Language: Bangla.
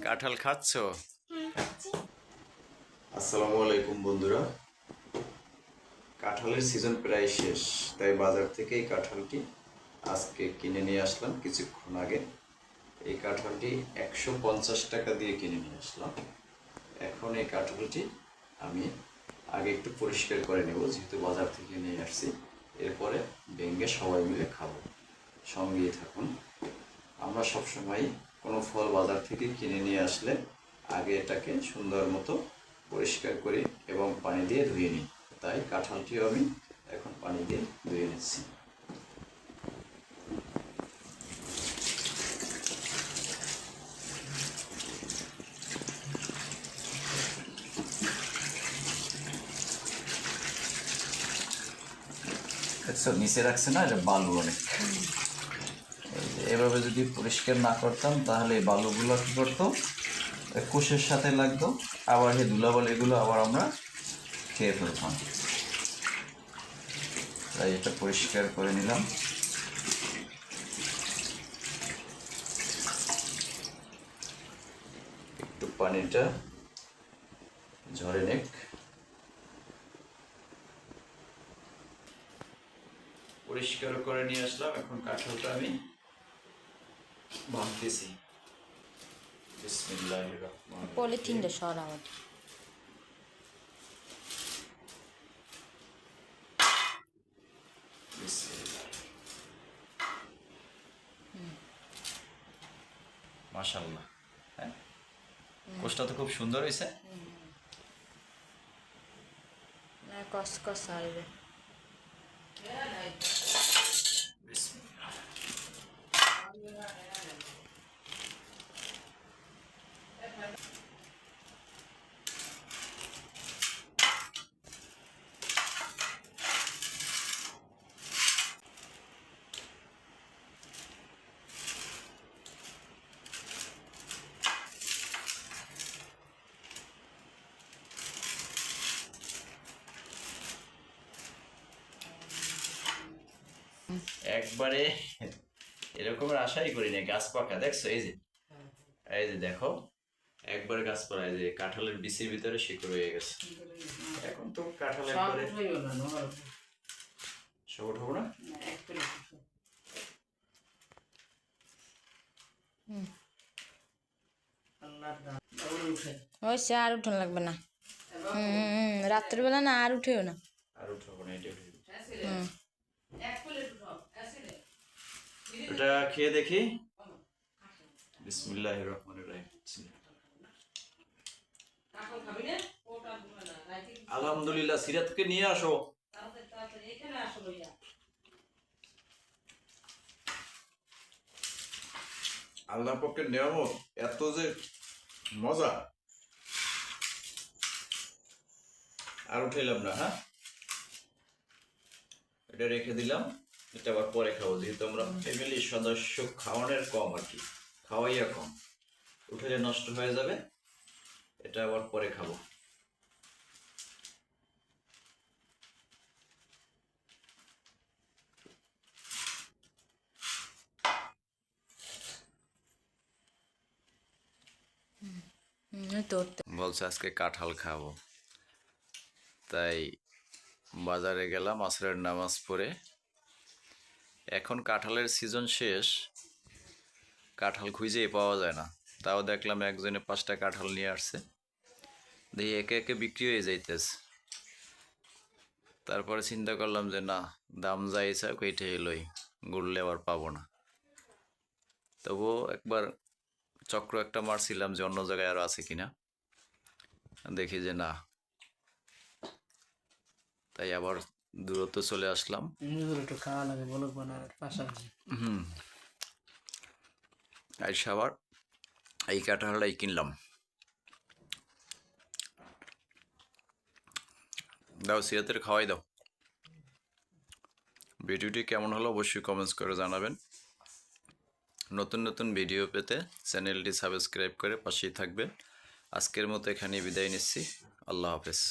কাঁঠাল খাচ্ছো? আসসালামু আলাইকুম বন্ধুরা। কাঁঠালের সিজন প্রায় শেষ, তাই বাজার থেকে এই কাঁঠালটি আজকে কিনে নিয়ে আসলাম কিছুক্ষণ আগে। এই কাঁঠালটি 150 টাকা দিয়ে কিনে নিয়ে আসলাম। এখন এই কাঁঠালটি আমি আগে একটু পরিষ্কার করে নেব, যেহেতু বাজার থেকে নিয়ে আসছি। এরপরে ভেঙে সবাই মিলে খাবো। সঙ্গেই থাকুন। আমরা সবসময় কোনো ফল বাজার থেকে কিনে নিয়ে আসলে আগে এটাকে সুন্দর মতো পরিষ্কার করি এবং পানি দিয়ে ধুয়ে নিই। তাই কাঁঠালটিও আমি এখন পানি দিয়ে ধুয়ে নিচ্ছি। নিচে রাখছে না, এটা বালু অনেক। এভাবে যদি পরিষ্কার না করতাম তাহলে এই বালুগুলো কি করতো, কোষের সাথে লাগতো, আবার এই ধুলাবালিগুলো আবার আমরা খেয়ে ফেলতাম। তাই এটা পরিষ্কার করে নিলাম। একটু পানিটা ঝরে নেক। পরিষ্কার করে নিয়ে আসলাম। এখন কাঁঠালটা আমি ভাঙতেছি। বিসমিল্লাহির রহমানির রহিম। পলিথিনটা সরাও। বিসমিল্লাহ। মাশাআল্লাহ। হ্যাঁ, কোষটা তো খুব সুন্দর হয়েছে। না কসকস আসবে। বিসমিল্লাহ। একবারে এরকমের আশাই করি না। গাছ পাকা দেখছো? এই যে দেখো, একবারে গাছ পাকা। এই যে কাঁঠালের বিচির ভিতরে শিকড় হয়ে গেছে। এখন তো কাঁঠালের পরে সব উঠাবো না। হয়েছে, আর উঠোন লাগবে না। রাত্রিবেলা না, আর উঠেও না। আর উঠাবো না, এটা উঠে হুম। এটা খেয়ে দেখি। বিসমিল্লাহির রহমানির রহিম। আলহামদুলিল্লাহ। সিরাতকে নিয়ে আসো। আল্লাহ পক্ষের নিয়ামত, এত যে মজা। আর উঠাইলাম না। হ্যাঁ, এটা রেখে দিলাম। এটা আবার পরে খাবো, যেহেতু আমরা ফ্যামিলির সদস্য খাওয়ানোর কম আর কি, খাওয়াইয়া কম। উঠাইলে নষ্ট হয়ে যাবে, এটা আবার পরে খাবো। বলছে আজকে কাঁঠাল খাবো, তাই বাজারে গেলাম আসরের নামাজ পড়ে। এখন কাঁঠালের সিজন শেষ, কাঁঠাল খুঁজেই পাওয়া যায় না। তাও দেখলাম একজনে 5টা কাঁঠাল নিয়ে আসছে। দেখি একে একে বিক্রি হয়ে যাইতেছে। তারপরে চিন্তা করলাম যে না, দাম যাই চাক ওইটাই লই, ঘুরলে আবার পাবো না। তবুও একবার চক্র একটা মারছিলাম যে অন্য জায়গায় আরও আছে কিনা, দেখি যে না, তাই আবার দূরত্ব চলে আসলাম। একটু খাওয়া লাগে বলক বানার পাশাপাশি। আইসা আবার এই কাঁঠালটাই কিনলাম। দাও, সিরাতের খাওয়াই দাও। ভিডিওটি কেমন হলো অবশ্যই কমেন্টস করে জানাবেন। নতুন নতুন ভিডিও পেতে চ্যানেলটি সাবস্ক্রাইব করে পাশেই থাকবেন। আজকের মতো এখানেই বিদায় নিচ্ছি। আল্লাহ হাফেজ।